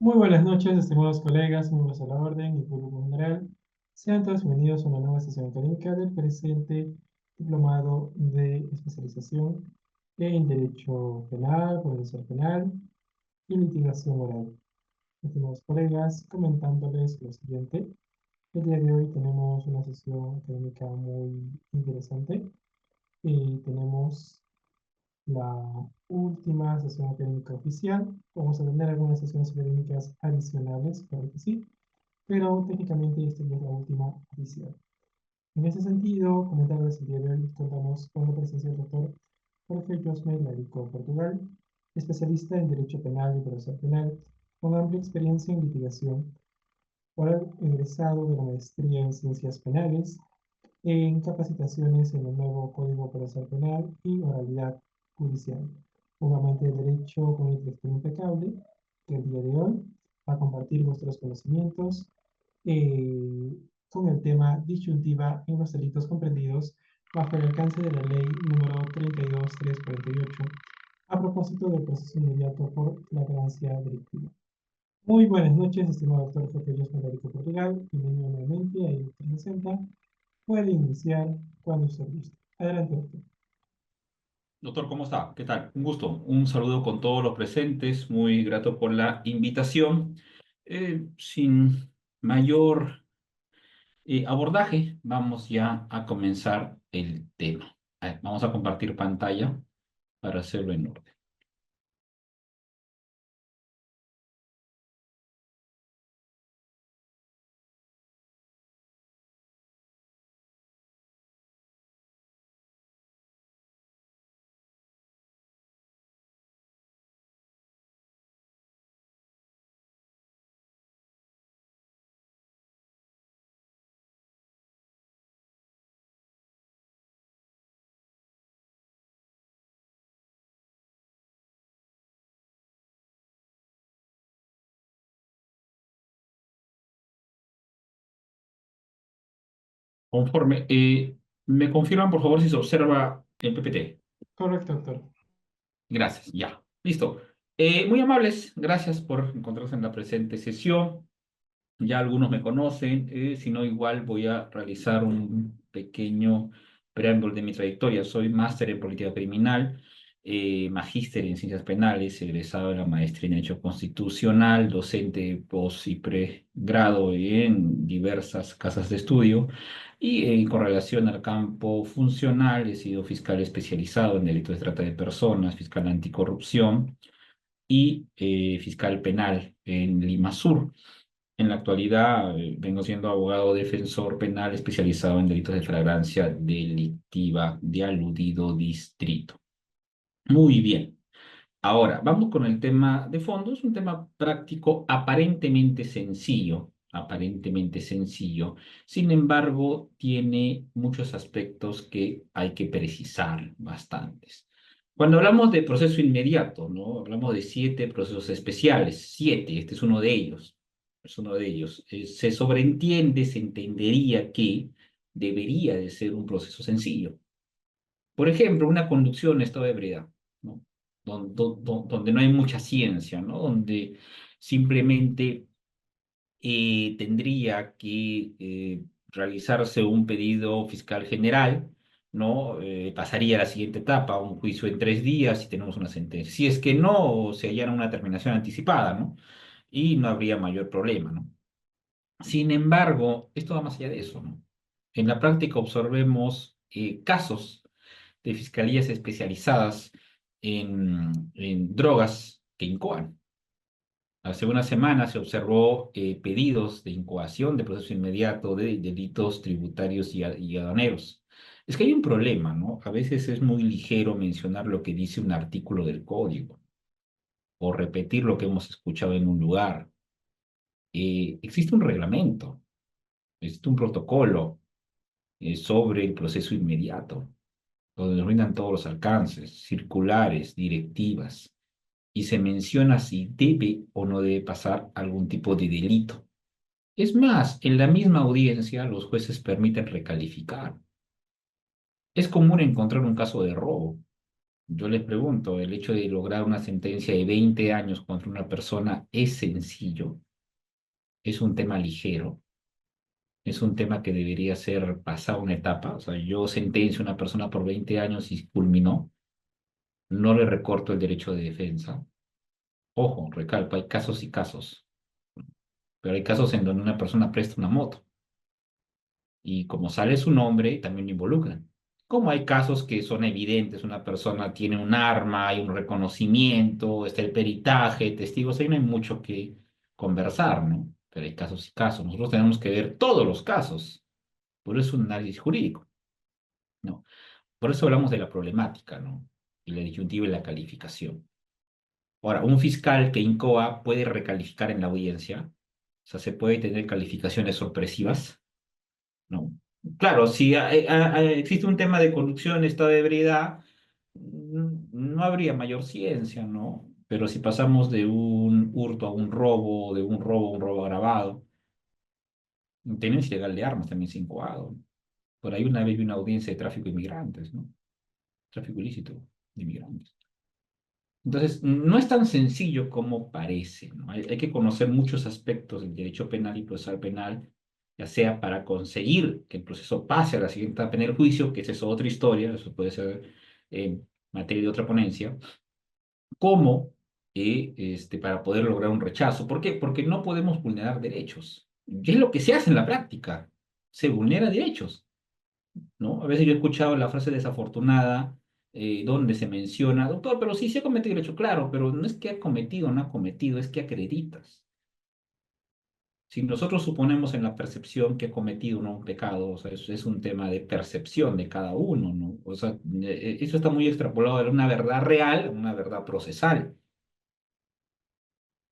Muy buenas noches, estimados colegas, miembros de la Orden y público en general. Sean todos bienvenidos a una nueva sesión académica del presente diplomado de especialización en Derecho Penal, Procesal Penal y Litigación Oral. Estimados colegas, comentándoles lo siguiente. El día de hoy tenemos una sesión académica muy interesante y tenemos la última sesión académica oficial. Vamos a tener algunas sesiones académicas adicionales, claro que sí, pero técnicamente esta ya es la última oficial. En ese sentido, comentarles el día de hoy contamos con la presencia del doctor Jorge Josme Larico Portugal, especialista en Derecho Penal y Procesal Penal, con amplia experiencia en litigación, oral egresado de la maestría en Ciencias Penales, en capacitaciones en el nuevo Código Procesal Penal y oralidad judicial. Un amante del derecho con intelecto impecable, que el día de hoy va a compartir vuestros conocimientos eh, con el tema disyuntiva en los delitos comprendidos bajo el alcance de la ley número 32348 a propósito del proceso inmediato por flagrancia delictiva. Muy buenas noches, estimado doctor Jorge Luis Federico Portugal. Bienvenido nuevamente a I360. Puede iniciar cuando usted guste. Adelante, doctor. Doctor, ¿cómo está? ¿Qué tal? Un gusto. Un saludo con todos los presentes. Muy grato por la invitación. Sin mayor abordaje, vamos ya a comenzar el tema. A ver, vamos a compartir pantalla para hacerlo en orden. Conforme, ¿me confirman, por favor, si se observa el PPT? Correcto, doctor. Gracias, ya. Listo. Muy amables, gracias por encontrarse en la presente sesión. Ya algunos me conocen, si no, igual voy a realizar un pequeño preámbulo de mi trayectoria. Soy máster en política criminal, magíster en ciencias penales, egresado de la maestría en Derecho Constitucional, docente post y pregrado en diversas casas de estudio y con relación al campo funcional he sido fiscal especializado en delitos de trata de personas, fiscal anticorrupción y fiscal penal en Lima Sur. En la actualidad vengo siendo abogado defensor penal especializado en delitos de flagrancia delictiva de aludido distrito. Muy bien. Ahora, vamos con el tema de fondo. Es un tema práctico aparentemente sencillo, aparentemente sencillo. Sin embargo, tiene muchos aspectos que hay que precisar bastantes. Cuando hablamos de proceso inmediato, ¿no? Hablamos de 7 procesos especiales. 7, este es uno de ellos. Es uno de ellos. Se sobreentiende, se entendería que debería de ser un proceso sencillo. Por ejemplo, una conducción en estado de ebriedad, ¿no? Donde no hay mucha ciencia, ¿no? Donde simplemente tendría que realizarse un pedido fiscal general, ¿no? Pasaría a la siguiente etapa, un juicio en 3 días y tenemos una sentencia. Si es que no, se hallara una terminación anticipada, ¿no? Y no habría mayor problema, ¿no? Sin embargo, esto va más allá de eso, ¿no? En la práctica observemos casos de fiscalías especializadas en drogas que incoan. Hace una semana se observó pedidos de incoación de proceso inmediato de delitos tributarios y aduaneros. Es que hay un problema, ¿no? A veces es muy ligero mencionar lo que dice un artículo del código o repetir lo que hemos escuchado en un lugar. Existe un reglamento, existe un protocolo sobre el proceso inmediato, donde nos brindan todos los alcances, circulares, directivas, y se menciona si debe o no debe pasar algún tipo de delito. Es más, en la misma audiencia los jueces permiten recalificar. Es común encontrar un caso de robo Yo les pregunto, ¿el hecho de lograr una sentencia de 20 años contra una persona es sencillo? ¿Es un tema ligero? ¿Es un tema que debería ser pasado una etapa? O sea, yo sentencio a una persona por 20 años y culminó, no le recorto el derecho de defensa. Ojo, recalco, hay casos y casos, pero hay casos en donde una persona presta una moto y como sale su nombre, también lo involucran. Como hay casos que son evidentes, una persona tiene un arma, hay un reconocimiento, está el peritaje, testigos, ahí no hay mucho que conversar, ¿no? Pero hay casos y casos. Nosotros tenemos que ver todos los casos. Por eso es un análisis jurídico, ¿no? Por eso hablamos de la problemática, ¿no? Y la disyuntiva y la calificación. Ahora, un fiscal que incoa puede recalificar en la audiencia, o sea, se puede tener calificaciones sorpresivas, ¿no? Claro, si existe un tema de corrupción, estado de ebriedad, no habría mayor ciencia, ¿no? Pero si pasamos de un hurto a un robo, de un robo a un robo agravado, tenencia ilegal de armas también se ha incoado. Por ahí una vez vi una audiencia de tráfico de inmigrantes, ¿no? Tráfico ilícito de inmigrantes. Entonces, no es tan sencillo como parece, ¿no? Hay que conocer muchos aspectos del derecho penal y procesal penal, ya sea para conseguir que el proceso pase a la siguiente etapa en el juicio, que esa es otra historia, eso puede ser materia de otra ponencia, como para poder lograr un rechazo. ¿Por qué? Porque no podemos vulnerar derechos. Y es lo que se hace en la práctica, se vulnera derechos. ¿No? A veces yo he escuchado la frase desafortunada donde se menciona, doctor, pero sí se ha cometido el hecho, claro, pero no es que ha cometido o no ha cometido, es que acreditas. Si nosotros suponemos en la percepción que ha cometido o no un pecado, o sea, eso es un tema de percepción de cada uno, ¿no? O sea, eso está muy extrapolado de una verdad real a una verdad procesal.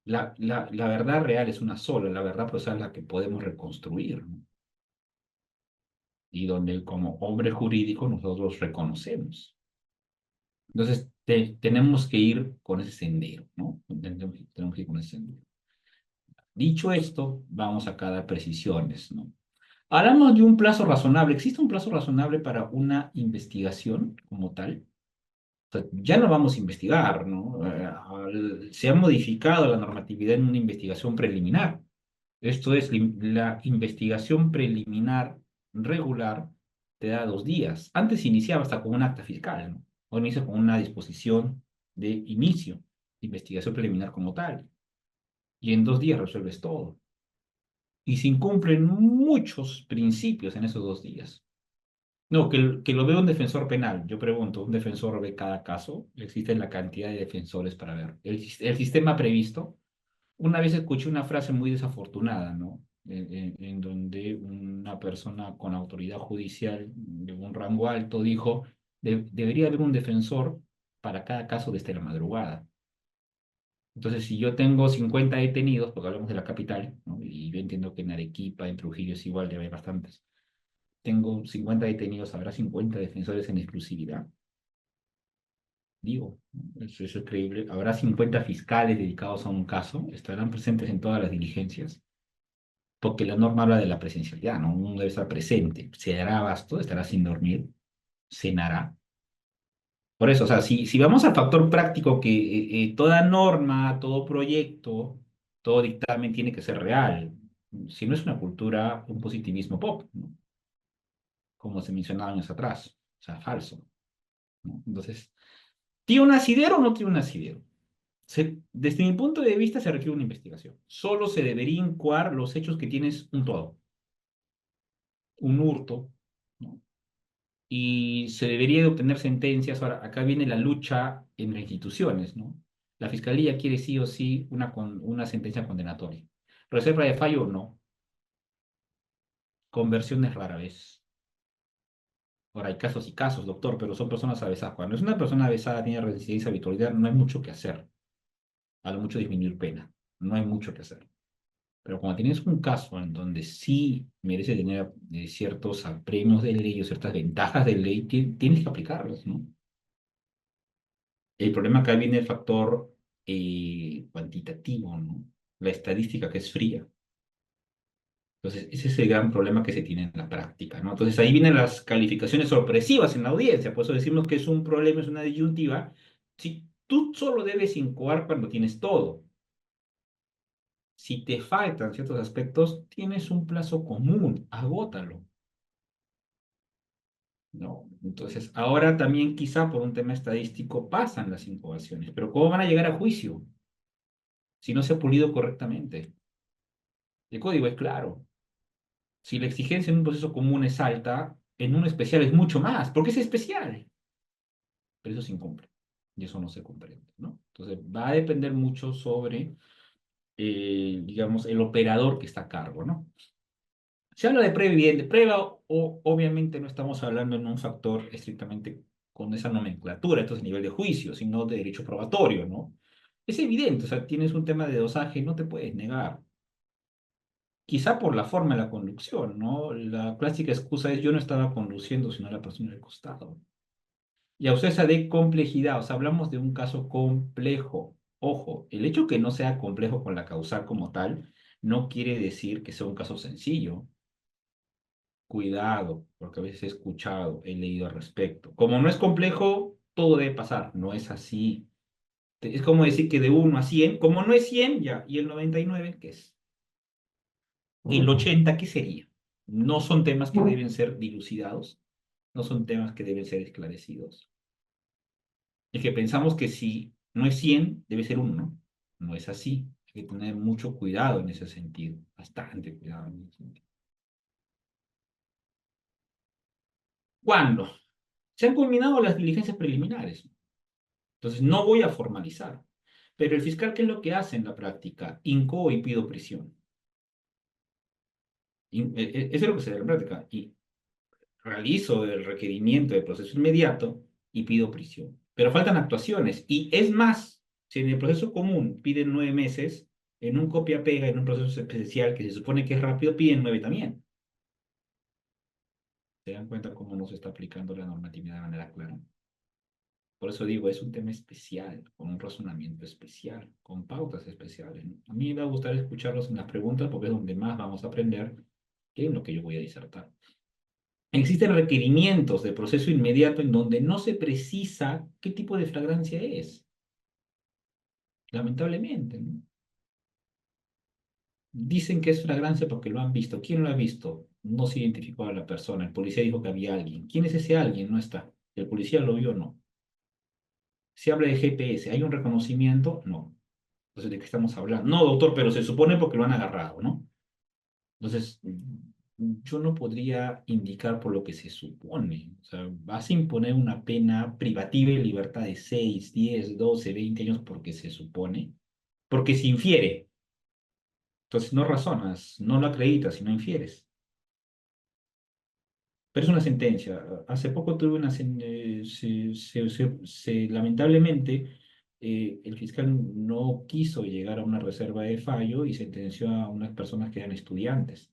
La verdad real es una sola, la verdad procesal es la que podemos reconstruir, ¿no? Y donde como hombre jurídico nosotros reconocemos. Entonces, tenemos que ir con ese sendero, ¿no? Tenemos que ir con ese sendero. Dicho esto, vamos acá a dar precisiones, ¿no? Hablamos de un plazo razonable. ¿Existe un plazo razonable para una investigación como tal? O sea, ya no vamos a investigar, ¿no? Se ha modificado la normatividad en una investigación preliminar. Esto es, la investigación preliminar regular te da 2 días. Antes iniciaba hasta con un acta fiscal, ¿no? O inicia con una disposición de inicio, de investigación preliminar como tal. Y en 2 días resuelves todo. Y se incumplen muchos principios en esos 2 días. No, que lo vea un defensor penal. Yo pregunto, ¿un defensor ve cada caso? Existe la cantidad de defensores para ver. El sistema previsto. Una vez escuché una frase muy desafortunada, ¿no? En donde una persona con autoridad judicial de un rango alto dijo, debería haber un defensor para cada caso desde la madrugada. Entonces, si yo tengo 50 detenidos, porque hablamos de la capital, ¿no? Y yo entiendo que en Arequipa, en Trujillo es igual, debe haber bastantes. Tengo 50 detenidos, habrá 50 defensores en exclusividad. Digo, ¿no? Eso es creíble. Habrá 50 fiscales dedicados a un caso, estarán presentes en todas las diligencias porque la norma habla de la presencialidad, ¿no? Uno debe estar presente, se dará abasto, estará sin dormir, cenará. Por eso, o sea, si vamos al factor práctico que toda norma, todo proyecto, todo dictamen tiene que ser real, si no es una cultura, un positivismo pop, ¿no? Como se mencionaba años atrás, o sea, falso, ¿no? Entonces, ¿tiene un asidero o no tiene un asidero? Desde mi punto de vista se requiere una investigación. Solo se debería incoar los hechos que tienes un todo, un hurto, ¿no? Y se debería de obtener sentencias. Ahora, acá viene la lucha entre instituciones, ¿no? La fiscalía quiere sí o sí una sentencia condenatoria. Reserva de fallo, no. Conversiones rara vez. Ahora, hay casos y casos, doctor, pero son personas avesadas. Cuando es una persona avesada, tiene residencia habitualidad, no hay mucho que hacer. A lo mucho disminuir pena. No hay mucho que hacer. Pero cuando tienes un caso en donde sí merece tener ciertos premios de ley o ciertas ventajas de ley, tienes que aplicarlas, ¿no? El problema acá viene el factor cuantitativo, ¿no? La estadística que es fría. Entonces, ese es el gran problema que se tiene en la práctica, ¿no? Entonces, ahí vienen las calificaciones sorpresivas en la audiencia, por eso decimos que es un problema, es una disyuntiva. Si tú solo debes incoar cuando tienes todo, si te faltan ciertos aspectos, tienes un plazo común, agótalo, ¿no? Entonces, ahora también quizá por un tema estadístico pasan las incoaciones, pero ¿cómo van a llegar a juicio si no se ha pulido correctamente? El código es claro. Si la exigencia en un proceso común es alta, en un especial es mucho más, porque es especial, pero eso se incumple y eso no se comprende, ¿no? Entonces, va a depender mucho sobre, digamos, el operador que está a cargo, ¿no? Se habla de prueba evidente. Prueba, o, obviamente no estamos hablando en un factor estrictamente con esa nomenclatura, entonces a nivel de juicio, sino de derecho probatorio, ¿no? Es evidente, o sea, tienes un tema de dosaje, no te puedes negar. Quizá por la forma de la conducción, ¿no? La clásica excusa es yo no estaba conduciendo, sino la persona del costado. Y ausencia de complejidad, o sea, hablamos de un caso complejo. Ojo, el hecho que no sea complejo con la causal como tal, no quiere decir que sea un caso sencillo. Cuidado, porque a veces he escuchado, he leído al respecto. Como no es complejo, todo debe pasar. No es así. Es como decir que de 1 a 100, como no es 100 ya, y el 99, ¿qué es? El 80, ¿qué sería? No son temas que deben ser dilucidados, no son temas que deben ser esclarecidos. Es que pensamos que si no es 100 debe ser 1, ¿no? No es así. Hay que tener mucho cuidado en ese sentido, bastante cuidado en ese sentido. ¿Cuándo? Se han culminado las diligencias preliminares. Entonces, no voy a formalizar. Pero el fiscal, ¿qué es lo que hace en la práctica? Incoo y pido prisión. Eso es lo que se da en la práctica. Y realizo el requerimiento de proceso inmediato y pido prisión. Pero faltan actuaciones. Y es más, si en el proceso común piden 9 meses, en un copia-pega, en un proceso especial que se supone que es rápido, piden 9 también. ¿Se dan cuenta cómo no se está aplicando la normatividad de manera clara? Por eso digo, es un tema especial, con un razonamiento especial, con pautas especiales, ¿no? A mí me va a gustar escucharlos en las preguntas porque es donde más vamos a aprender que en lo que yo voy a disertar. Existen requerimientos de proceso inmediato en donde no se precisa qué tipo de flagrancia es, lamentablemente, ¿no? Dicen que es flagrancia porque lo han visto. ¿Quién lo ha visto? No se identificó a la persona. El policía dijo que había alguien. ¿Quién es ese alguien? No está. ¿El policía lo vio? No. Se habla de GPS. ¿Hay un reconocimiento? No. Entonces, ¿de qué estamos hablando? No, doctor, pero se supone porque lo han agarrado, ¿no? Entonces, yo no podría indicar por lo que se supone. O sea, vas a imponer una pena privativa de libertad de 6, 10, 12, 20 años porque se supone, porque se infiere. Entonces, no razonas, no lo acreditas, sino infieres. Pero es una sentencia. Hace poco tuve una... lamentablemente, el fiscal no quiso llegar a una reserva de fallo y sentenció a unas personas que eran estudiantes.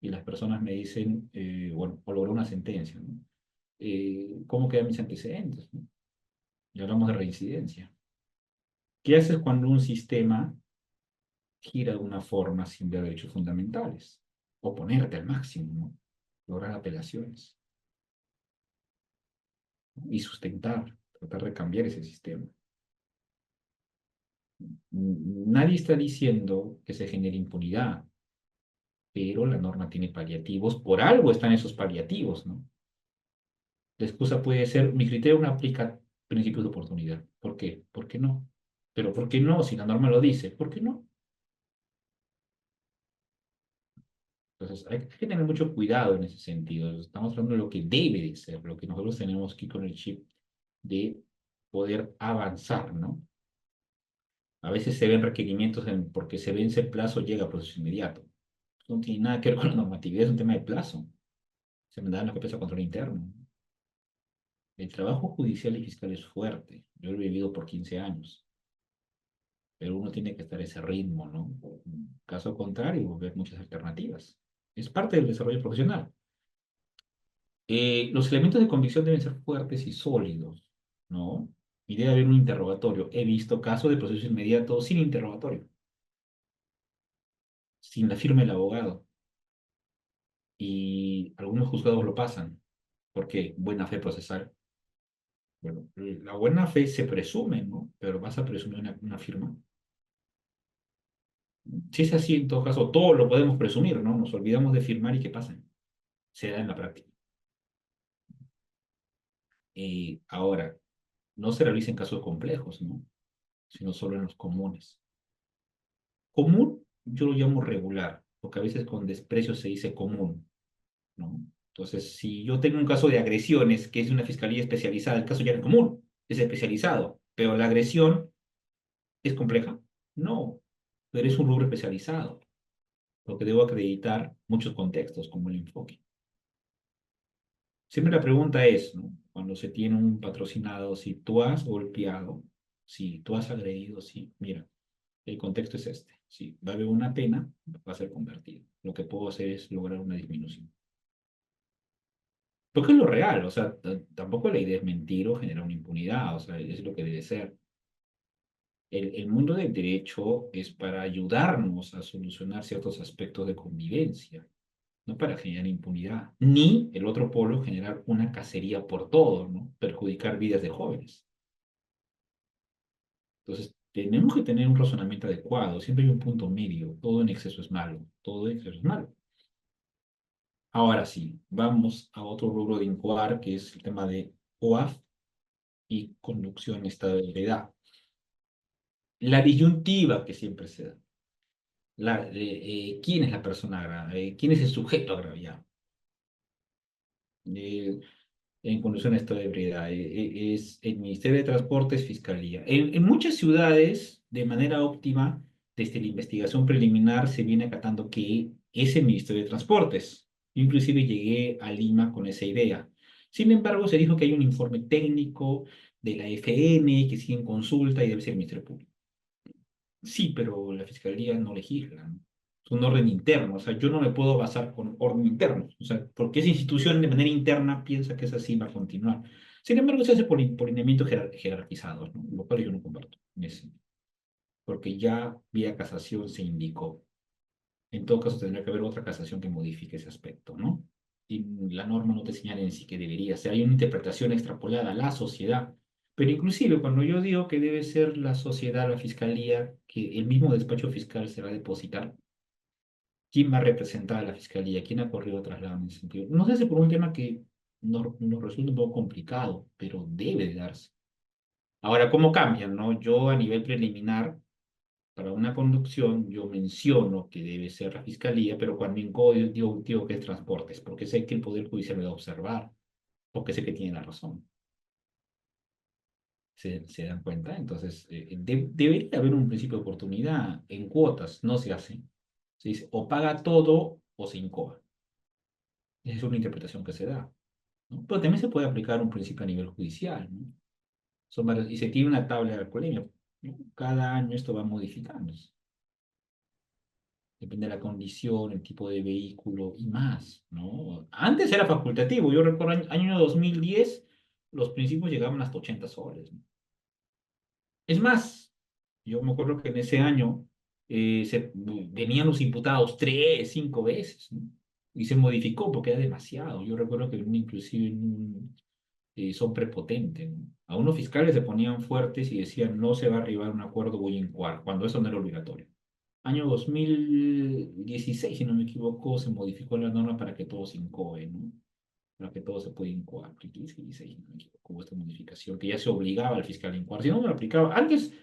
Y las personas me dicen, bueno, o logró una sentencia, ¿no? ¿Cómo quedan mis antecedentes, ¿no? Y hablamos de reincidencia. ¿Qué haces cuando un sistema gira de una forma sin ver derechos fundamentales? Oponerte al máximo, ¿no? Lograr apelaciones, ¿no? Y sustentar, tratar de cambiar ese sistema. Nadie está diciendo que se genere impunidad, pero la norma tiene paliativos, por algo están esos paliativos, ¿no? La excusa puede ser, mi criterio no aplica principios de oportunidad. ¿Por qué? ¿Por qué no? Pero ¿por qué no? Si la norma lo dice, ¿por qué no? Entonces, hay que tener mucho cuidado en ese sentido. Estamos hablando de lo que debe de ser, lo que nosotros tenemos que ir con el chip de poder avanzar, ¿no? A veces se ven requerimientos porque se vence el plazo, llega a proceso inmediato. No tiene nada que ver con la normatividad, es un tema de plazo. Se me dan las copias a control interno. El trabajo judicial y fiscal es fuerte. Yo lo he vivido por 15 años. Pero uno tiene que estar a ese ritmo, ¿no? Caso contrario, ver muchas alternativas. Es parte del desarrollo profesional. Los elementos de convicción deben ser fuertes y sólidos, ¿no? Y debe haber un interrogatorio. He visto casos de proceso inmediato sin interrogatorio, sin la firma del abogado. y algunos juzgados lo pasan. ¿Por qué? Buena fe procesal. Bueno, la buena fe se presume, ¿no? Pero vas a presumir una firma. Si es así, en todo caso, todo lo podemos presumir, ¿no? Nos olvidamos de firmar y ¿qué pasa? Se da en la práctica. Ahora, no se realiza en casos complejos, ¿no? Sino solo en los comunes. Común, yo lo llamo regular, porque a veces con desprecio se dice común, ¿no? Entonces, si yo tengo un caso de agresiones, que es una fiscalía especializada, el caso ya no es común, es especializado, pero la agresión es compleja. No, pero es un rubro especializado, porque debo acreditar muchos contextos como el enfoque. Siempre la pregunta es, ¿no? Cuando se tiene un patrocinado, si tú has golpeado, si tú has agredido, si, mira, el contexto es este. Si va a haber una pena, va a ser convertido. Lo que puedo hacer es lograr una disminución. Porque es lo real, o sea, tampoco la idea es mentir o generar una impunidad, o sea, es lo que debe ser. El mundo del derecho es para ayudarnos a solucionar ciertos aspectos de convivencia, no para generar impunidad, ni el otro polo generar una cacería por todo, ¿no? Perjudicar vidas de jóvenes. Entonces, tenemos que tener un razonamiento adecuado, siempre hay un punto medio, todo en exceso es malo, todo en exceso es malo. Ahora sí, vamos a otro rubro de incoar, que es el tema de OAF y conducción en estado de ebriedad. La disyuntiva que siempre se da. ¿Quién es la persona agraviada? ¿Quién es el sujeto agraviado? Eh, en conducción en estado de ebriedad. Es el Ministerio de Transportes, Fiscalía. En muchas ciudades, de manera óptima, desde la investigación preliminar se viene acatando que es el Ministerio de Transportes. Yo inclusive llegué a Lima con esa idea. Sin embargo, se dijo que hay un informe técnico de la FN que sigue en consulta y debe ser el Ministerio Público. Sí, pero la Fiscalía no legisla, ¿no? Es un orden interno, o sea, yo no me puedo basar con orden interno, o sea, porque esa institución de manera interna piensa que es así, va a continuar. Sin embargo, se hace por lineamientos jerarquizados, ¿no? Lo cual yo no comparto, en ese sentido, porque ya vía casación se indicó. En todo caso, tendría que haber otra casación que modifique ese aspecto, ¿no? Y la norma no te señala en sí que debería ser. Hay una interpretación extrapolada a la sociedad. Pero inclusive cuando yo digo que debe ser la sociedad, la fiscalía, que el mismo despacho fiscal se va a depositar, ¿quién va a representar a la fiscalía? ¿Quién ha corrido traslado en ese sentido? No sé si por un tema que nos resulta un poco complicado, pero debe de darse. Ahora, ¿cómo cambian, no? Yo a nivel preliminar para una conducción yo menciono que debe ser la fiscalía, pero cuando en código digo que es transportes, porque sé que el Poder Judicial me va a observar, porque sé que tiene la razón. ¿Se dan cuenta? Entonces, debería haber un principio de oportunidad en cuotas, no se hace. Se dice, o paga todo o se incoa. Esa es una interpretación que se da, ¿no? Pero también se puede aplicar un principio a nivel judicial, ¿no? Y se tiene una tabla de alcoholemia, ¿no? Cada año esto va modificándose. Depende de la condición, el tipo de vehículo y más, ¿no? Antes era facultativo. Yo recuerdo año 2010, los principios llegaban hasta 80 soles, ¿no? Es más, yo me acuerdo que en ese año venían los imputados 3, 5 veces, ¿no? Y se modificó porque era demasiado. Yo recuerdo que inclusive son prepotentes, ¿no? A unos fiscales se ponían fuertes y decían no se va a arribar a un acuerdo, voy a incoar, cuando eso no era obligatorio. Año 2016, si no me equivoco, se modificó la norma para que todo se incoe, ¿no? Para que todo se pueda incoar. 15 y 16, si no me equivoco, hubo esta modificación que ya se obligaba al fiscal a incoar. Si no, no lo aplicaba. Antes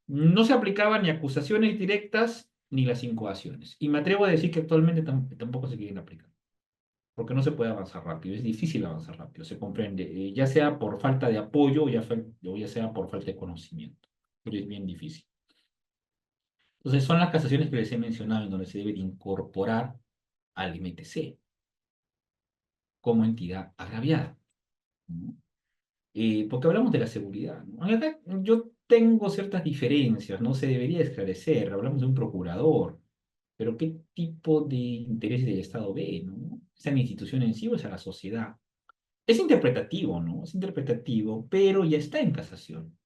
no se aplicaban ni acusaciones directas ni las incoaciones. Y me atrevo a decir que actualmente tampoco se quieren aplicar. Porque no se puede avanzar rápido. Es difícil avanzar rápido, se comprende. Ya sea por falta de apoyo o ya sea por falta de conocimiento. Pero es bien difícil. Entonces, son las casaciones que les he mencionado en donde se debe de incorporar al MTC como entidad agraviada, ¿no? Porque hablamos de la seguridad, ¿no? Acá yo tengo ciertas diferencias, ¿no? Se debería esclarecer, hablamos de un procurador, pero ¿qué tipo de intereses del Estado ve, ¿no? ¿Es a la institución en sí o es a la sociedad? Es interpretativo, ¿no? Es interpretativo, pero ya está en casación.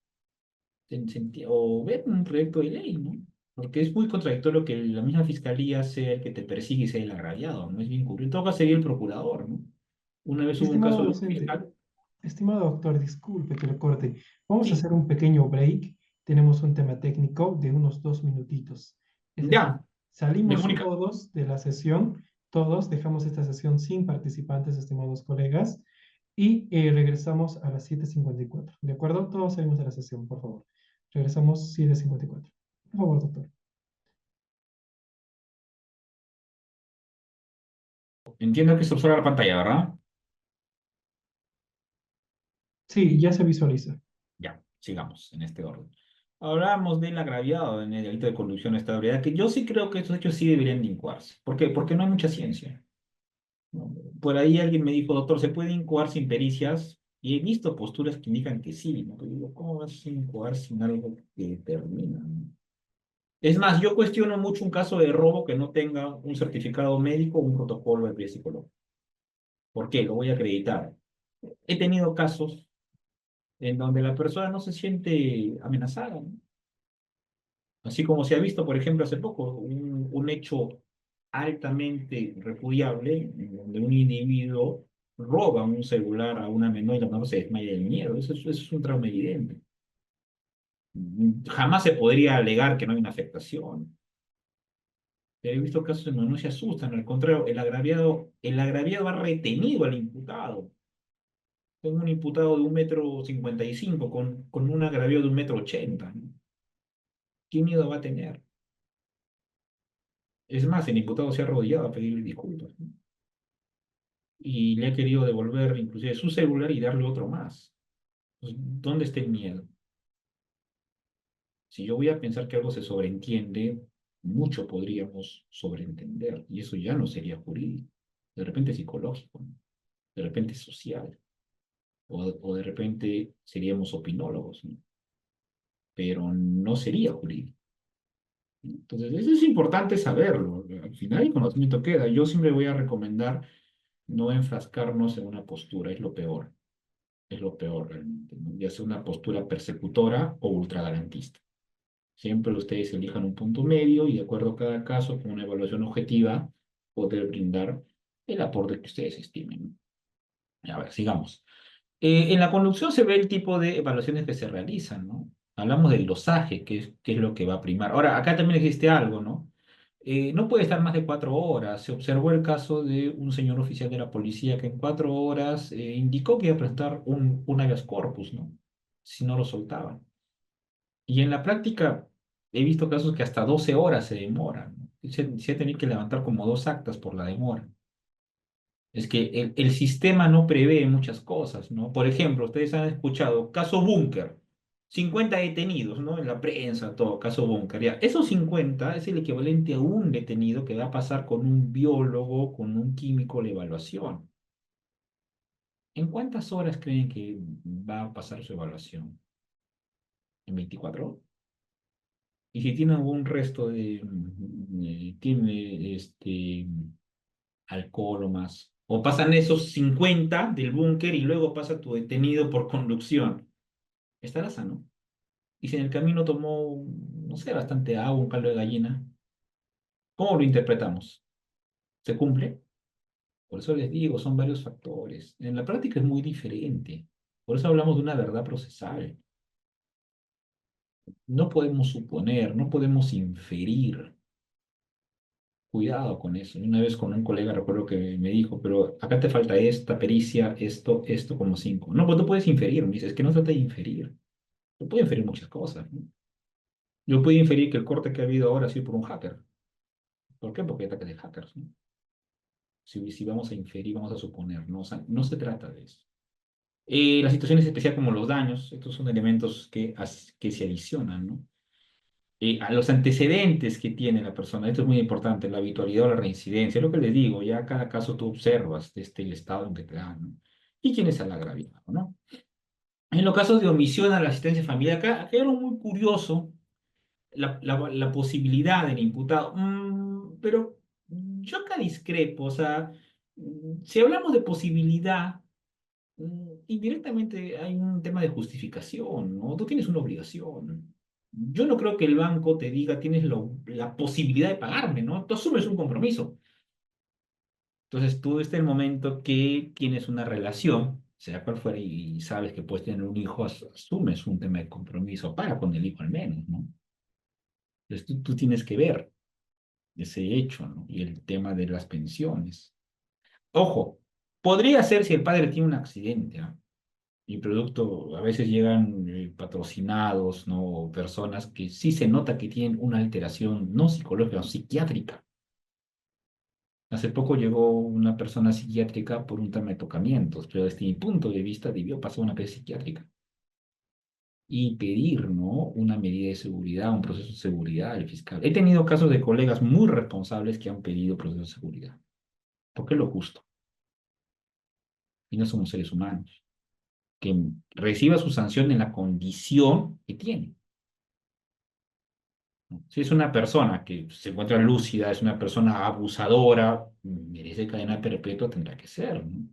O ver un proyecto de ley, ¿no? Porque es muy contradictorio que la misma fiscalía sea el que te persigue y sea el agraviado, ¿no? Es bien curioso. Toca seguir el procurador, ¿no? Una vez hubo un Estimado caso de un docente, fiscal. estimado doctor, disculpe que lo corte. Vamos a Sí, hacer un pequeño break. Tenemos un tema técnico de unos 2 minutitos. Es decir, ya, me salimos comunica. todos de la sesión, todos dejamos esta sesión sin participantes, estimados colegas, y regresamos a las 7:54. ¿De acuerdo? Todos salimos de la sesión, por favor. Regresamos 7:54. Por favor, doctor. Entiendo que esto fuera la pantalla, ¿verdad? Sí, ya se visualiza. Ya, sigamos en este orden. Hablamos del agraviado en el delito de conducción a esta ebriedad, que yo sí creo que estos hechos sí deberían de incoarse. ¿Por qué? Porque no hay mucha ciencia, ¿no? Por ahí alguien me dijo, doctor, ¿se puede incoar sin pericias? Y he visto posturas que indican que sí, ¿no? Pero digo, ¿cómo vas a incoar sin algo que determina, ¿no? Es más, yo cuestiono mucho un caso de robo que no tenga un certificado médico o un protocolo de vía psicológico. ¿Por qué? Lo voy a acreditar. He tenido casos en donde la persona no se siente amenazada, ¿no? Así como se ha visto, por ejemplo, hace poco, un hecho altamente repudiable, en donde un individuo roba un celular a una menor y la menor se desmaya del miedo. Eso es un trauma evidente. Jamás se podría alegar que no hay una afectación. Pero he visto casos en donde no se asustan, al contrario, el agraviado ha retenido al imputado. Tengo un imputado de 1,55 m con un agraviado de 1,80 m, ¿no? ¿Qué miedo va a tener? Es más, el imputado se ha arrodillado a pedirle disculpas, ¿no? Y le ha querido devolver inclusive su celular y darle otro más. Pues, ¿dónde está el miedo? Si yo voy a pensar que algo se sobreentiende, mucho podríamos sobreentender, y eso ya no sería jurídico, de repente psicológico, ¿no? De repente social, o de repente seríamos opinólogos, ¿no? Pero no sería jurídico, ¿no? Entonces, eso es importante saberlo. Al final el conocimiento queda. Yo siempre voy a recomendar no enfrascarnos en una postura, es lo peor realmente, ¿no? Ya sea una postura persecutora o ultragarantista. Siempre ustedes elijan un punto medio y de acuerdo a cada caso, con una evaluación objetiva, poder brindar el aporte que ustedes estimen, ¿no? A ver, sigamos. En la conducción se ve el tipo de evaluaciones que se realizan, ¿no? Hablamos del dosaje, que es lo que va a primar. Ahora, acá también existe algo, ¿no? No puede estar más de 4 horas. Se observó el caso de un señor oficial de la policía que en 4 horas indicó que iba a presentar un habeas corpus, ¿no? Si no lo soltaban. Y en la práctica he visto casos que hasta 12 horas se demoran, ¿no? Se ha tenido que levantar como 2 actas por la demora. Es que el sistema no prevé muchas cosas, ¿no? Por ejemplo, ustedes han escuchado caso Búnker, 50 detenidos, ¿no? En la prensa, todo, caso Búnker. Ya, esos 50 es el equivalente a un detenido que va a pasar con un biólogo, con un químico la evaluación. ¿En cuántas horas creen que va a pasar su evaluación? ¿En 24? Y si tiene algún resto tiene alcohol o más. O pasan esos 50 del búnker y luego pasa tu detenido por conducción. Estará sano. Y si en el camino tomó, no sé, bastante agua, un caldo de gallina, ¿cómo lo interpretamos? ¿Se cumple? Por eso les digo, son varios factores. En la práctica es muy diferente. Por eso hablamos de una verdad procesal. No podemos suponer, no podemos inferir. Cuidado con eso. Una vez con un colega recuerdo que me dijo, pero acá te falta esta pericia, esto como 5. No, pues tú puedes inferir. Me dice, es que no se trata de inferir. Yo puedo inferir muchas cosas, ¿no? Yo puedo inferir que el corte que ha habido ahora ha sido por un hacker. ¿Por qué? Porque hay ataques de hackers, ¿no? Si vamos a inferir, vamos a suponer, ¿no? O sea, no se trata de eso. La situación es especial como los daños. Estos son elementos que se adicionan, ¿no? A los antecedentes que tiene la persona. Esto es muy importante, la habitualidad o la reincidencia. Es lo que les digo, ya cada caso tú observas el estado en que te dan, ¿no? Y quién es el agraviado, ¿no? En los casos de omisión a la asistencia familiar, acá hay algo muy curioso, la posibilidad del imputado. Pero yo acá discrepo, o sea, si hablamos de posibilidad, indirectamente hay un tema de justificación, ¿no? Tú tienes una obligación. Yo no creo que el banco te diga, tienes la posibilidad de pagarme, ¿no? Tú asumes un compromiso. Entonces tú desde el momento que tienes una relación, sea cual fuera, y sabes que puedes tener un hijo, asumes un tema de compromiso para con el hijo al menos, ¿no? Entonces tú tienes que ver ese hecho, ¿no? Y el tema de las pensiones. Ojo, podría ser si el padre tiene un accidente, ¿ah? Y producto, a veces llegan patrocinados, ¿no? Personas que sí se nota que tienen una alteración no psicológica, psiquiátrica. Hace poco llegó una persona psiquiátrica por un tema de tocamientos, pero desde mi punto de vista debió pasar una crisis psiquiátrica y pedir, ¿no? Una medida de seguridad, un proceso de seguridad al fiscal. He tenido casos de colegas muy responsables que han pedido procesos de seguridad, porque es lo justo, y no somos seres humanos, que reciba su sanción en la condición que tiene, ¿no? Si es una persona que se encuentra lúcida, es una persona abusadora, merece cadena perpetua, tendrá que ser, ¿no?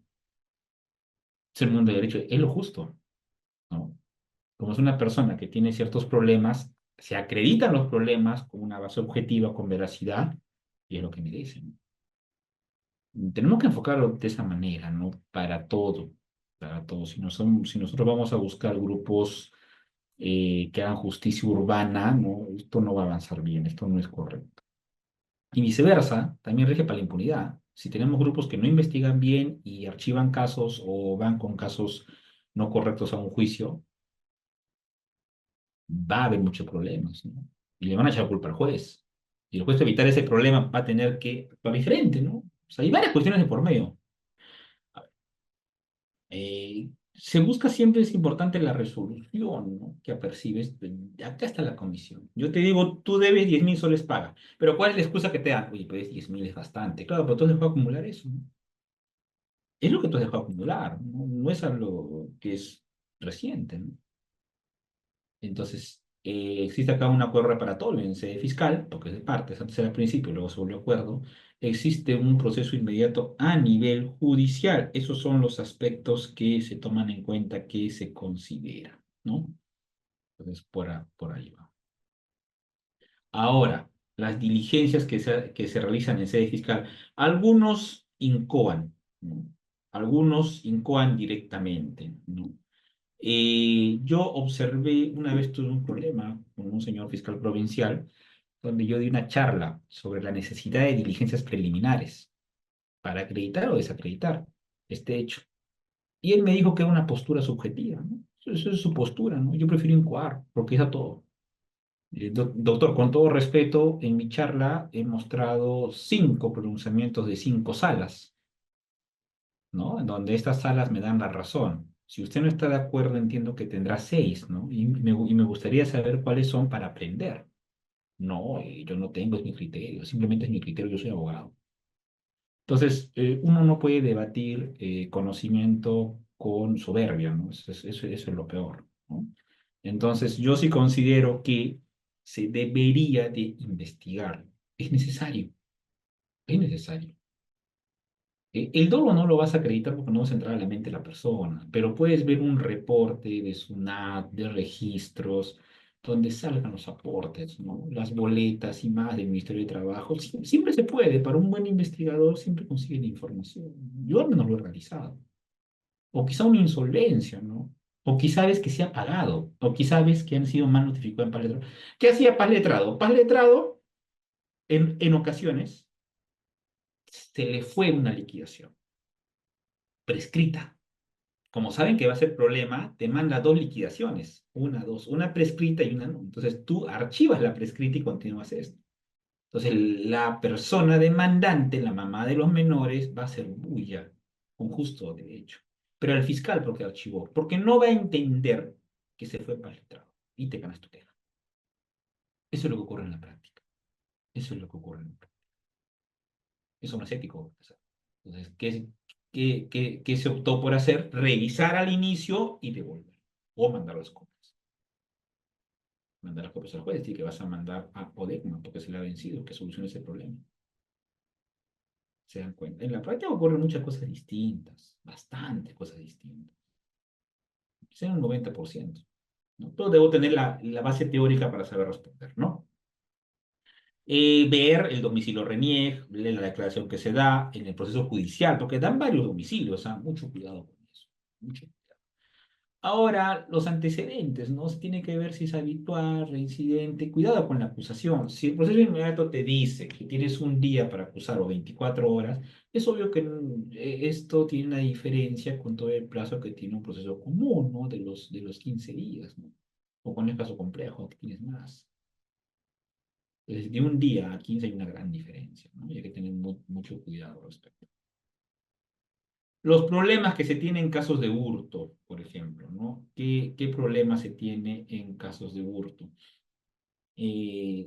Es el mundo del derecho, es lo justo, ¿no? Como es una persona que tiene ciertos problemas, se acreditan los problemas con una base objetiva, con veracidad, y es lo que me dicen. Tenemos que enfocarlo de esa manera, ¿no? Para todo, para todo. Si nosotros vamos a buscar grupos que hagan justicia urbana, ¿no? Esto no va a avanzar bien, esto no es correcto. Y viceversa, también rige para la impunidad. Si tenemos grupos que no investigan bien y archivan casos o van con casos no correctos a un juicio, va a haber muchos problemas, ¿no? Y le van a echar culpa al juez. Y el juez, para evitar ese problema, va a tener que actuar diferente, ¿no? O sea, hay varias cuestiones de por medio. Se busca siempre, es importante la resolución, ¿no? Que apercibes. Acá está la comisión. Yo te digo, tú debes 10.000 soles paga. Pero ¿cuál es la excusa que te dan? Oye, pues 10.000 es bastante. Claro, pero tú has dejado acumular eso, ¿no? Es lo que tú has dejado acumular, ¿no? No es algo que es reciente, ¿no? Entonces, existe acá un acuerdo reparatorio en sede fiscal, porque es de partes, antes era al principio, luego se volvió acuerdo. Existe un proceso inmediato a nivel judicial. Esos son los aspectos que se toman en cuenta, que se consideran, ¿no? Entonces, por ahí va. Ahora, las diligencias que se realizan en sede fiscal, algunos incoan, ¿no? Algunos incoan directamente, ¿no? Yo observé, una vez tuve un problema con un señor fiscal provincial, donde yo di una charla sobre la necesidad de diligencias preliminares para acreditar o desacreditar este hecho. Y él me dijo que era una postura subjetiva, ¿no? Eso es su postura, ¿no? Yo prefiero incoar, porque es a todo. Doctor, con todo respeto, en mi charla he mostrado 5 pronunciamientos de 5 salas, ¿no? En donde estas salas me dan la razón. Si usted no está de acuerdo, entiendo que tendrá 6, ¿no? Y me gustaría saber cuáles son para aprender. No, yo no tengo, es mi criterio, simplemente es mi criterio, yo soy abogado. Entonces, uno no puede debatir conocimiento con soberbia, ¿no? Eso es lo peor, ¿no? Entonces, yo sí considero que se debería de investigar. Es necesario, es necesario. El dolo no lo vas a acreditar porque no vas a entrar a la mente de la persona, pero puedes ver un reporte de SUNAT, de registros, donde salgan los aportes, ¿no? Las boletas y más del Ministerio de Trabajo. Siempre se puede, para un buen investigador siempre consigue la información. Yo al menos lo he realizado. O quizá una insolvencia, ¿no? O quizá ves que se ha pagado, o quizá ves que han sido mal notificados en Paz Letrado. ¿Qué hacía Paz Letrado? Paz Letrado, en ocasiones, se le fue una liquidación prescrita. Como saben que va a ser problema, te manda 2 liquidaciones, una prescrita y una no. Entonces tú archivas la prescrita y continúas esto. Entonces la persona demandante, la mamá de los menores, va a hacer bulla con justo derecho. Pero el fiscal, ¿por qué archivó? Porque no va a entender que se fue para el letrado y te ganas tu queja. Eso es lo que ocurre en la práctica. Eso es lo que ocurre en la práctica. Eso no es ético. Entonces, ¿qué se optó por hacer? Revisar al inicio y devolver. O mandar las copias. Mandar las copias al juez, decir que vas a mandar a ODECMA porque se le ha vencido, que solucione ese problema. Se dan cuenta. En la práctica ocurren muchas cosas distintas, bastantes cosas distintas. Quizá un 90%. ¿no? Pero debo tener la base teórica para saber responder, ¿no? Ver el domicilio renieg, leer la declaración que se da en el proceso judicial, porque dan varios domicilios, ¿ah? Mucho cuidado con eso. Mucho. Ahora, los antecedentes, ¿no? Se tiene que ver si es habitual, reincidente. Cuidado con la acusación. Si el proceso inmediato te dice que tienes un día para acusar o 24 horas, es obvio que esto tiene una diferencia con todo el plazo que tiene un proceso común, ¿no? De los 15 días, ¿no? O con el caso complejo, que tienes más. De un día a 15 hay una gran diferencia, ¿no? Y hay que tener mucho cuidado al respecto. Los problemas que se tienen en casos de hurto, por ejemplo, ¿no? ¿Qué problemas se tiene en casos de hurto?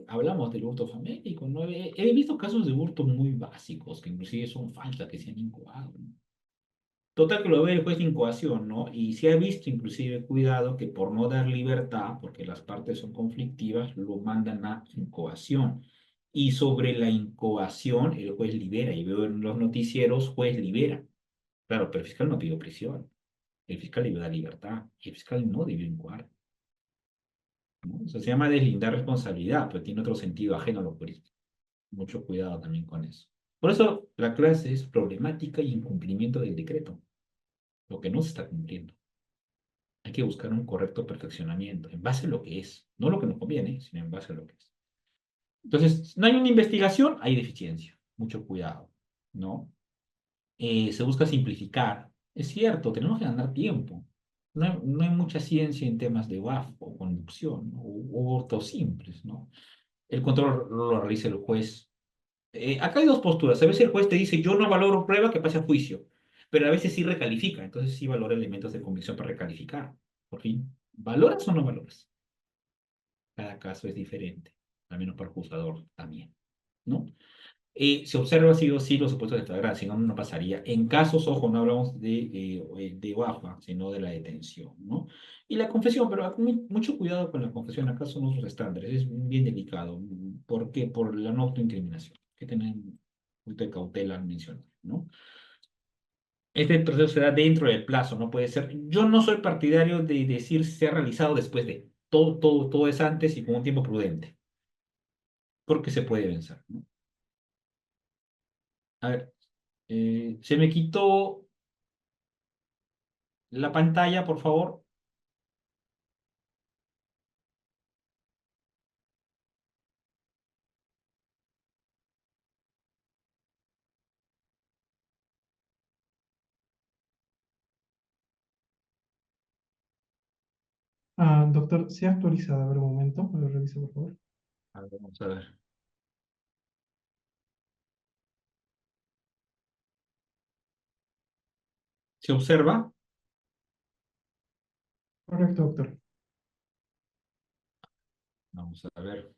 Hablamos del hurto famélico, ¿no? He visto casos de hurto muy básicos, que inclusive son faltas que se han incoado, ¿no? Total que lo ve el juez de incoación, ¿no? Y se ha visto inclusive, cuidado, que por no dar libertad, porque las partes son conflictivas, lo mandan a incoación. Y sobre la incoación, el juez libera. Y veo en los noticieros, juez libera. Claro, pero el fiscal no pidió prisión. El fiscal le da libertad. Y el fiscal no debió incoar, ¿no? Eso se llama deslindar responsabilidad, pero tiene otro sentido ajeno a lo jurídico. Mucho cuidado también con eso. Por eso la clase es problemática y incumplimiento del decreto, lo que no se está cumpliendo. Hay que buscar un correcto perfeccionamiento en base a lo que es, no lo que nos conviene, sino en base a lo que es. Entonces, no hay una investigación, hay deficiencia. Mucho cuidado, ¿no? Se busca simplificar. Es cierto, tenemos que ganar tiempo. No hay mucha ciencia en temas de WAF o conducción, ¿no? O hurtos simples, ¿no? El control lo realiza el juez. Acá hay dos posturas. A veces el juez te dice, yo no valoro prueba que pase a juicio, pero a veces sí recalifica. Entonces sí valora elementos de convicción para recalificar. Por fin, ¿valoras o no valoras? Cada caso es diferente, al menos para el juzgador también, ¿no? Se observa sí o sí los supuestos de flagrancia, si no, no pasaría. En casos, ojo, no hablamos de WAFA, sino de la detención, ¿no? Y la confesión, pero mucho cuidado con la confesión, acá son otros estándares, es bien delicado. ¿Por qué? Por la no autoincriminación, que tener un punto de cautela al mencionar, ¿no? Este proceso se da dentro del plazo, no puede ser. Yo no soy partidario de decir se ha realizado después de. Todo es antes y con un tiempo prudente, porque se puede vencer, ¿no? A ver, se me quitó la pantalla, por favor. Doctor, ¿se ha actualizado? A ver, un momento, me lo revisa, por favor. A ver, vamos a ver. ¿Se observa? Correcto, doctor. Vamos a ver.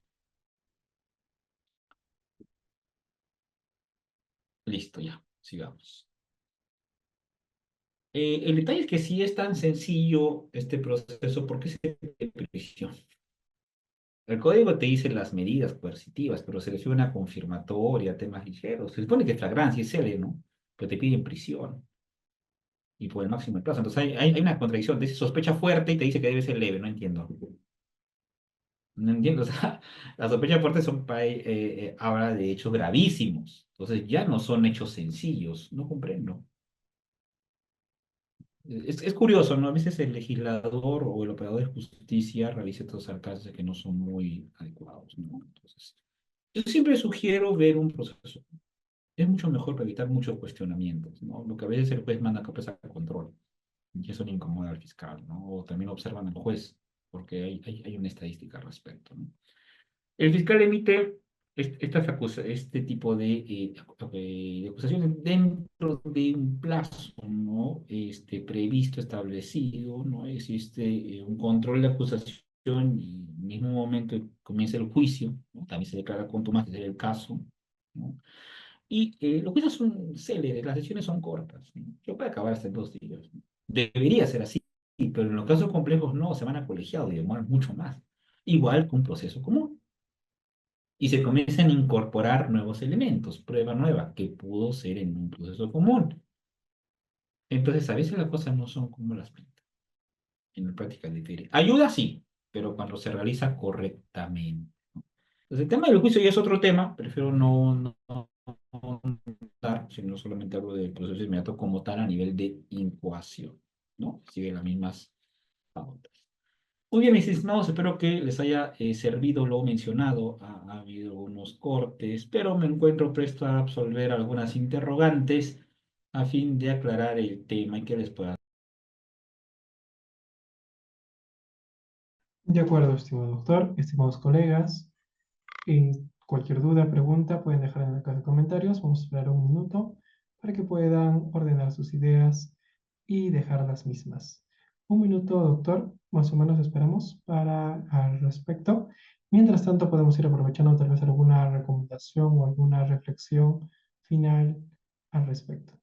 Listo, ya. Sigamos. El detalle es que si es tan sencillo este proceso, ¿por qué se pide prisión? El código te dice las medidas coercitivas, pero se recibe una confirmatoria, temas ligeros. Se supone que flagrancia es cele, ¿no? Pero te piden prisión y por el máximo de plazo. Entonces hay una contradicción. Te dice sospecha fuerte y te dice que debe ser leve. No entiendo. No entiendo. O sea, las sospechas fuertes son ahora de hechos gravísimos. Entonces ya no son hechos sencillos. No comprendo. Es curioso, ¿no? A veces el legislador o el operador de justicia realiza estos alcances que no son muy adecuados, ¿no? Entonces, yo siempre sugiero ver un proceso. Es mucho mejor para evitar muchos cuestionamientos, ¿no? Lo que a veces el juez manda capaz a control y eso le incomoda al fiscal, ¿no? O también observan al juez porque hay una estadística al respecto, ¿no? El fiscal emite este tipo de acusaciones dentro de un plazo, ¿no? Previsto, establecido, ¿no? Existe un control de acusación y en el mismo momento comienza el juicio, ¿no? También se declara contumacia si es el caso, ¿no? Y los juicios son céleres, las sesiones son cortas, ¿no? Yo puedo acabar hasta en 2 días, ¿no? Debería ser así, pero en los casos complejos no, se van a colegiado y demoran mucho más. Igual que un proceso común. Y se comienzan a incorporar nuevos elementos, prueba nueva, que pudo ser en un proceso común. Entonces, a veces las cosas no son como las pintan. En la práctica difiere. Ayuda sí, pero cuando se realiza correctamente. Entonces, el tema del juicio ya es otro tema, prefiero no dar, sino solamente hablo del proceso inmediato como tal a nivel de incoación, ¿no? Sigue las mismas pautas. Muy bien, mis estimados, espero que les haya servido lo mencionado. Ha habido unos cortes, pero me encuentro presto a absolver algunas interrogantes a fin de aclarar el tema y que les pueda. De acuerdo, estimado doctor, estimados colegas. Cualquier duda, pregunta, pueden dejar en la caja de comentarios. Vamos a esperar un minuto para que puedan ordenar sus ideas y dejar las mismas. Un minuto, doctor, más o menos esperamos para al respecto. Mientras tanto, podemos ir aprovechando tal vez alguna recomendación o alguna reflexión final al respecto.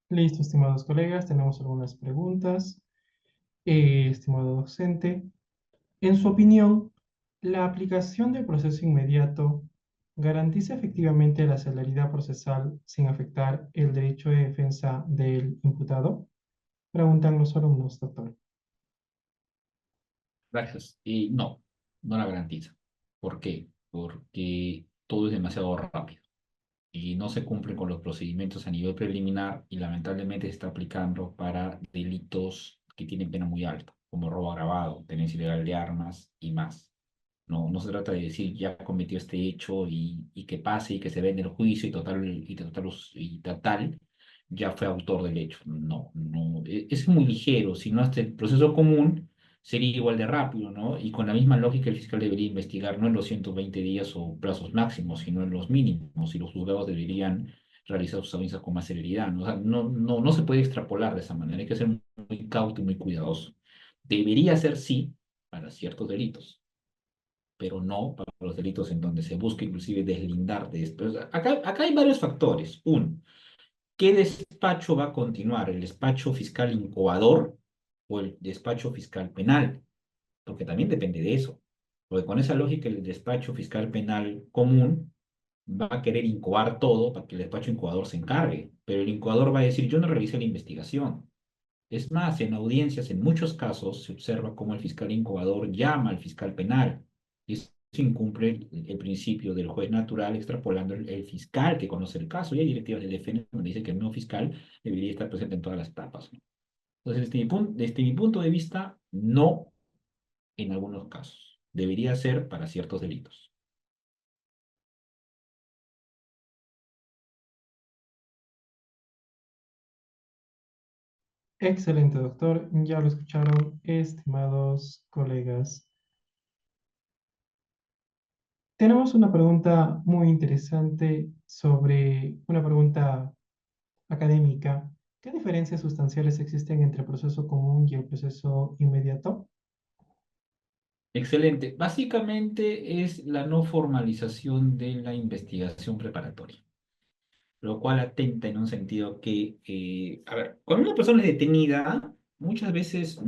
Listo, estimados colegas, tenemos algunas preguntas. Estimado docente, en su opinión, ¿la aplicación del proceso inmediato garantiza efectivamente la celeridad procesal sin afectar el derecho de defensa del imputado? Preguntan los alumnos, doctor. Gracias. Y no, no la garantiza. ¿Por qué? Porque todo es demasiado rápido y no se cumplen con los procedimientos a nivel preliminar y lamentablemente se está aplicando para delitos que tienen pena muy alta, como robo agravado, tenencia ilegal de armas y más. No, no se trata de decir ya cometió este hecho y que pase y que se ve en el juicio y total ya fue autor del hecho. No, no, es muy ligero. Si no, este proceso común sería igual de rápido, ¿no? Y con la misma lógica el fiscal debería investigar no en los 120 días o plazos máximos, sino en los mínimos, y los juzgados deberían realizar sus audiencias con más celeridad, ¿no? O sea, no se puede extrapolar de esa manera, hay que ser muy cauto y muy cuidadoso. Debería ser sí para ciertos delitos, pero no para los delitos en donde se busca inclusive deslindar de esto. O sea, acá hay varios factores. Uno, ¿qué despacho va a continuar? ¿El despacho fiscal incoador o el despacho fiscal penal? Porque también depende de eso. Porque con esa lógica el despacho fiscal penal común va a querer incoar todo para que el despacho incoador se encargue, pero el incoador va a decir, yo no realicé la investigación. Es más, en audiencias, en muchos casos, se observa cómo el fiscal incubador llama al fiscal penal y eso incumple el principio del juez natural, extrapolando el fiscal que conoce el caso. Y hay directivas del DFN donde dice que el nuevo fiscal debería estar presente en todas las etapas, ¿no? Entonces, desde mi punto de vista, no en algunos casos. Debería ser para ciertos delitos. Excelente, doctor. Ya lo escucharon, estimados colegas. Tenemos una pregunta muy interesante sobre una pregunta académica. ¿Qué diferencias sustanciales existen entre el proceso común y el proceso inmediato? Excelente. Básicamente es la no formalización de la investigación preparatoria, lo cual atenta en un sentido que, a ver, cuando una persona es detenida, muchas veces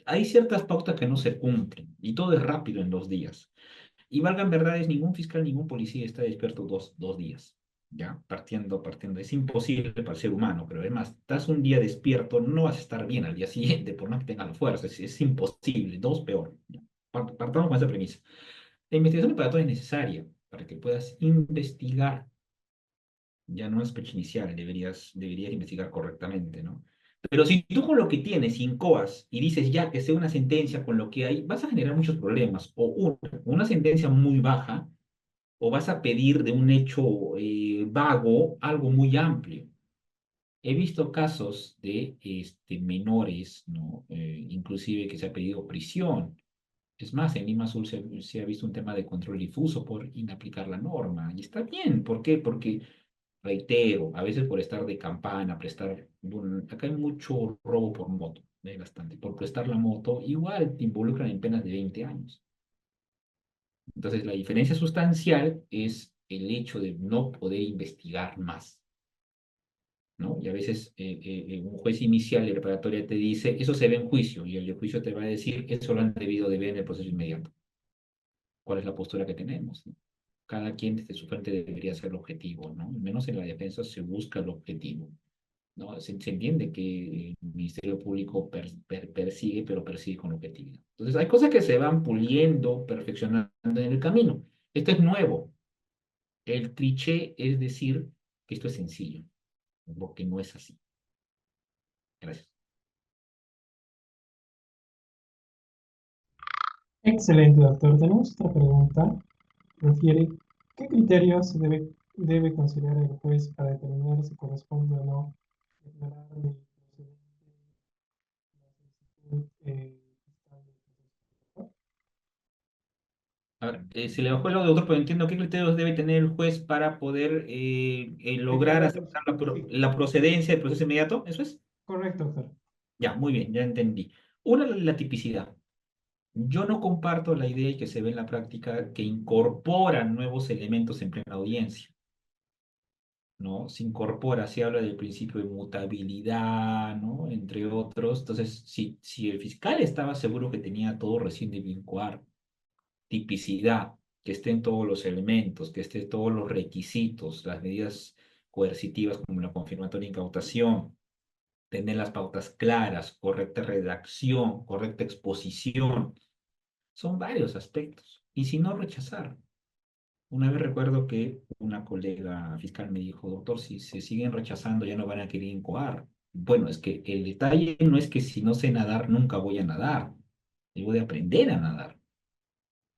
hay ciertas pautas que no se cumplen y todo es rápido en 2 días. Y valgan verdades, ningún fiscal, ningún policía está despierto dos días, ¿ya? Partiendo. Es imposible para el ser humano, pero además, estás un día despierto, no vas a estar bien al día siguiente, por más que tengas la fuerza, es imposible, dos peor. ¿Ya? Partamos con esa premisa. La investigación preparatoria es necesaria para que puedas investigar, ya no es fecha inicial, deberías investigar correctamente, ¿no? Pero si tú con lo que tienes incoas y dices ya que sea una sentencia con lo que hay, vas a generar muchos problemas. O una sentencia muy baja, o vas a pedir de un hecho vago algo muy amplio. He visto casos de menores, ¿no? Inclusive que se ha pedido prisión. Es más, en Lima Azul se ha visto un tema de control difuso por inaplicar la norma. Y está bien. ¿Por qué? Porque reitero, a veces por estar de campana, acá hay mucho robo por moto, hay bastante, por prestar la moto, igual te involucran en penas de 20 años. Entonces, la diferencia sustancial es el hecho de no poder investigar más, ¿no? Y a veces un juez inicial de preparatoria te dice, eso se ve en juicio, y el de juicio te va a decir, eso lo han debido de ver en el proceso inmediato. ¿Cuál es la postura que tenemos, ¿no? Cada quien desde su frente debería ser el objetivo, ¿no? Al menos en la defensa se busca el objetivo. ¿No? Se entiende que el Ministerio Público persigue, pero persigue con objetividad. Entonces, hay cosas que se van puliendo, perfeccionando en el camino. Esto es nuevo. El cliché es decir que esto es sencillo, porque no es así. Gracias. Excelente, doctor. Tenemos otra pregunta. Refiere, ¿qué criterios debe considerar el juez para determinar si corresponde o no declarar de procedente la solicitud fiscal del proceso? A ver, se le bajó el audio, doctor, pero entiendo qué criterios debe tener el juez para poder lograr Declarar aceptar sí, la procedencia del proceso inmediato. ¿Eso es? correcto, doctor. Ya, muy bien, ya entendí. Una, la tipicidad. Yo no comparto la idea y que se ve en la práctica que incorporan nuevos elementos en plena audiencia. ¿no? Se incorpora, se habla del principio de mutabilidad, ¿no? Entre otros. Entonces, si el fiscal estaba seguro que tenía todo recién de bien cuar, tipicidad, que estén todos los elementos, que estén todos los requisitos, las medidas coercitivas como la confirmatoria e incautación, tener las pautas claras, correcta redacción, correcta exposición, son varios aspectos. Y si no, rechazar. Una vez recuerdo que una colega fiscal me dijo, doctor, si se siguen rechazando ya no van a querer incoar. Bueno, es que el detalle no es que si no sé nadar, nunca voy a nadar. Debo de aprender a nadar.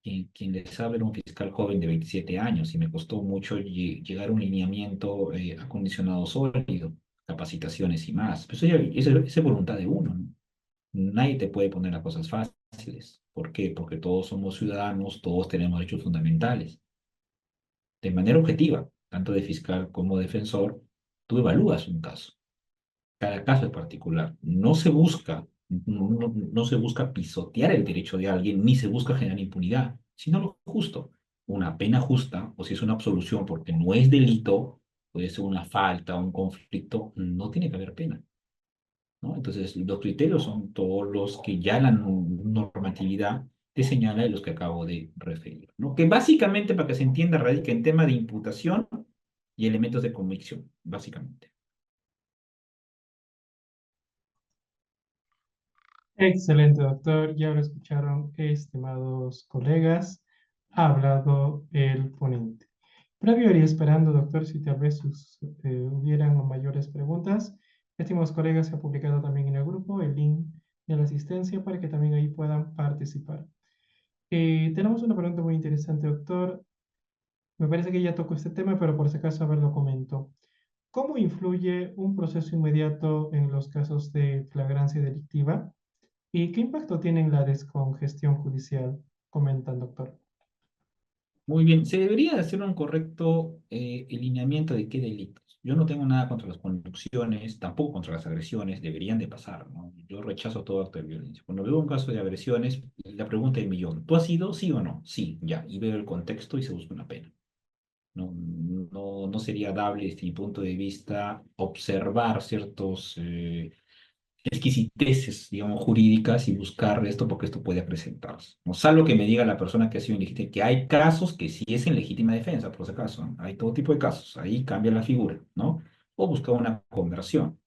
Quien les habla era un fiscal joven de 27 años y me costó mucho llegar a un lineamiento acondicionado sólido, capacitaciones y más. Pues eso es voluntad de uno, ¿no? Nadie te puede poner las cosas fáciles. ¿Por qué? Porque todos somos ciudadanos, todos tenemos derechos fundamentales. De manera objetiva, tanto de fiscal como defensor, tú evalúas un caso. Cada caso es particular. No se busca pisotear el derecho de alguien, ni se busca generar impunidad, sino lo justo. Una pena justa, o si es una absolución porque no es delito, puede ser una falta, un conflicto, no tiene que haber pena, ¿no? Entonces, los criterios son todos los que ya la normatividad te señala y los que acabo de referir, ¿no? Que básicamente, para que se entienda, radica en tema de imputación y elementos de convicción, básicamente. Excelente, doctor. Ya lo escucharon, estimados colegas. Ha hablado el ponente. Previo y esperando, doctor, si tal vez hubieran mayores preguntas, estimados colegas, se ha publicado también en el grupo el link de la asistencia para que también ahí puedan participar. Tenemos una pregunta muy interesante, doctor. Me parece que ya tocó este tema, pero por si acaso, a ver, lo comento. ¿Cómo influye un proceso inmediato en los casos de flagrancia delictiva? ¿Y qué impacto tiene en la descongestión judicial? Comentan, doctor. Muy bien, se debería hacer un correcto alineamiento de qué delitos. Yo no tengo nada contra las conducciones, tampoco contra las agresiones, deberían de pasar, ¿no? Yo rechazo todo acto de violencia. Cuando veo un caso de agresiones, la pregunta del millón, ¿tú has sido sí o no? Sí, ya, y veo el contexto y se busca una pena. No sería dable desde mi punto de vista observar ciertos exquisiteces, digamos, jurídicas y buscar esto porque esto puede presentarse. No salvo que me diga la persona que ha sido ilegítima, que hay casos que sí es en legítima defensa, por si acaso, ¿no? Hay todo tipo de casos, ahí cambia la figura, ¿no? O buscar una conversión.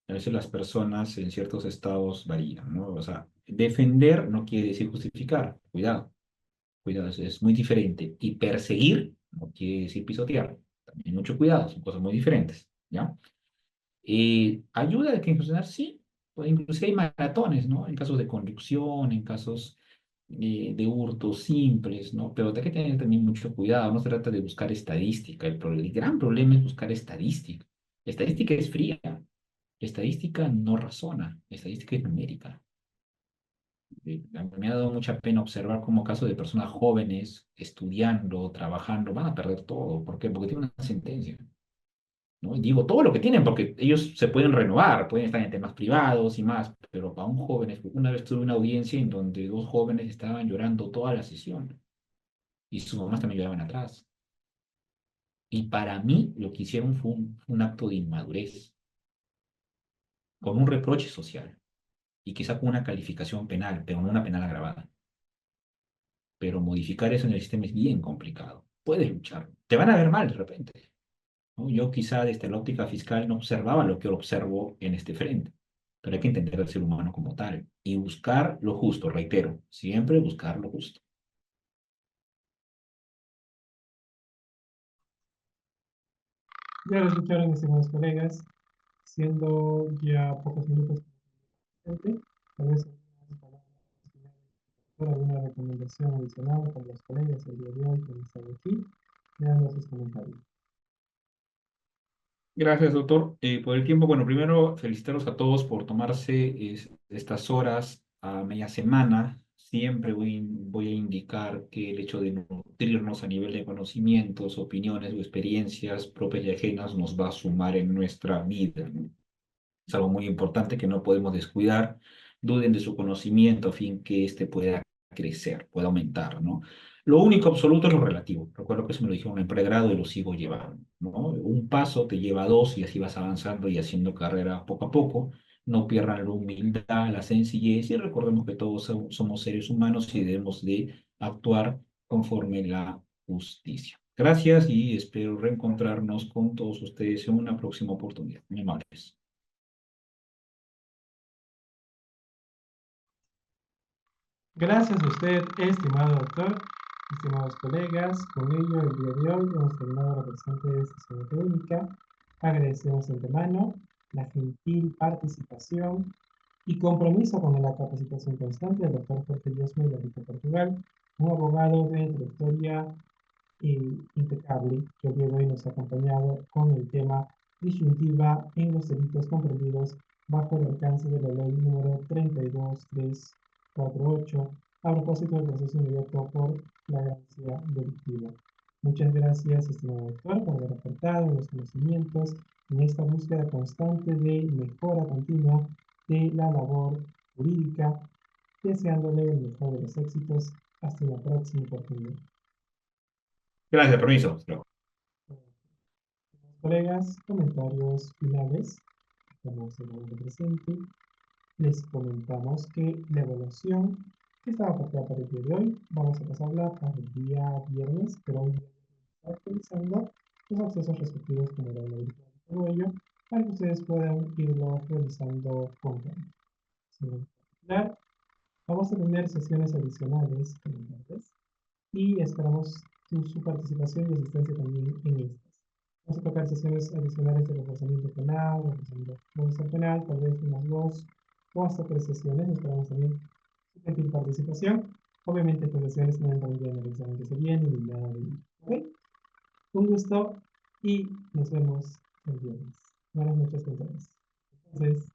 A veces las personas en ciertos estados varían, ¿no? O sea, defender no quiere decir justificar, cuidado, cuidado, es muy diferente. Y perseguir no quiere decir pisotear, también mucho cuidado, son cosas muy diferentes, ¿ya? ¿Ayuda de que incursionar? Sí, pues inclusive hay maratones, ¿no? En casos de conducción, en casos de hurtos simples, ¿no? Pero hay que tener también mucho cuidado, no se trata de buscar estadística, el gran problema es buscar estadística. Estadística es fría, estadística no razona, estadística es numérica. Me ha dado mucha pena observar cómo casos de personas jóvenes estudiando, trabajando, van a perder todo. ¿Por qué? Porque tienen una sentencia. ¿No? Y digo todo lo que tienen, porque ellos se pueden renovar, pueden estar en temas privados y más, pero para un joven, una vez tuve una audiencia en donde dos jóvenes estaban llorando toda la sesión y sus mamás también lloraban atrás. Y para mí lo que hicieron fue un acto de inmadurez, con un reproche social y quizá con una calificación penal, pero no una penal agravada. Pero modificar eso en el sistema es bien complicado. Puedes luchar, te van a ver mal de repente, ¿no? Yo quizá desde la óptica fiscal no observaba lo que observo en este frente, pero hay que entender al ser humano como tal y buscar lo justo, reitero, siempre buscar lo justo. Ya lo escucharon, estimados colegas, siendo ya pocos minutos por el tal vez algunas palabras finales, por alguna recomendación adicional para los colegas el día de hoy que han estado aquí, vean sus comentarios. Gracias, doctor, por el tiempo. Bueno, primero felicitarlos a todos por tomarse estas horas a media semana. Siempre voy a indicar que el hecho de nutrirnos a nivel de conocimientos, opiniones o experiencias propias y ajenas nos va a sumar en nuestra vida, ¿no? Es algo muy importante que no podemos descuidar. Duden de su conocimiento a fin que éste pueda crecer, pueda aumentar, ¿no? Lo único absoluto es lo relativo. Recuerdo que eso me lo dijeron en pregrado y lo sigo llevando, ¿no? Un paso te lleva a dos y así vas avanzando y haciendo carrera poco a poco. No pierdan la humildad, la sencillez y recordemos que todos somos seres humanos y debemos de actuar conforme la justicia. Gracias y espero reencontrarnos con todos ustedes en una próxima oportunidad. Muy amables. Gracias a usted, estimado doctor, estimados colegas. Con ello, el día de hoy hemos terminado la presente sesión académica. Agradecemos de antemano la gentil participación y compromiso con la capacitación constante del doctor Jorge Diosme de Rico Portugal, un abogado de trayectoria impecable que el día de hoy nos ha acompañado con el tema disyuntiva en los delitos comprendidos bajo el alcance de la ley número 32348 a propósito del proceso inmediato por la gracia delictiva. Muchas gracias, estimado doctor, por haber aportado los conocimientos en esta búsqueda constante de mejora continua de la labor jurídica, deseándole el mejor de los éxitos. Hasta la próxima oportunidad. Gracias, permiso. Hasta luego. Colegas, comentarios finales. Estamos en el presente. Les comentamos que la evaluación que estaba pactada para el día de hoy, vamos a pasarla para el día viernes, pero hoy está actualizando los accesos respectivos como era la virtual y todo ello, para que ustedes puedan irlo realizando con calma. Sin particular, vamos a tener sesiones adicionales comentarios y esperamos su participación y asistencia también en estas. Vamos a tocar sesiones adicionales de reforzamiento penal, reforzamiento procesal penal, tal vez unas dos o hasta tres sesiones. Esperamos también su gentil participación. Obviamente, estas sesiones no entran ya en el examen que se viene ni nada de ello. ¿Ok? Un gusto y nos vemos el viernes. Buenas noches con todos. Entonces,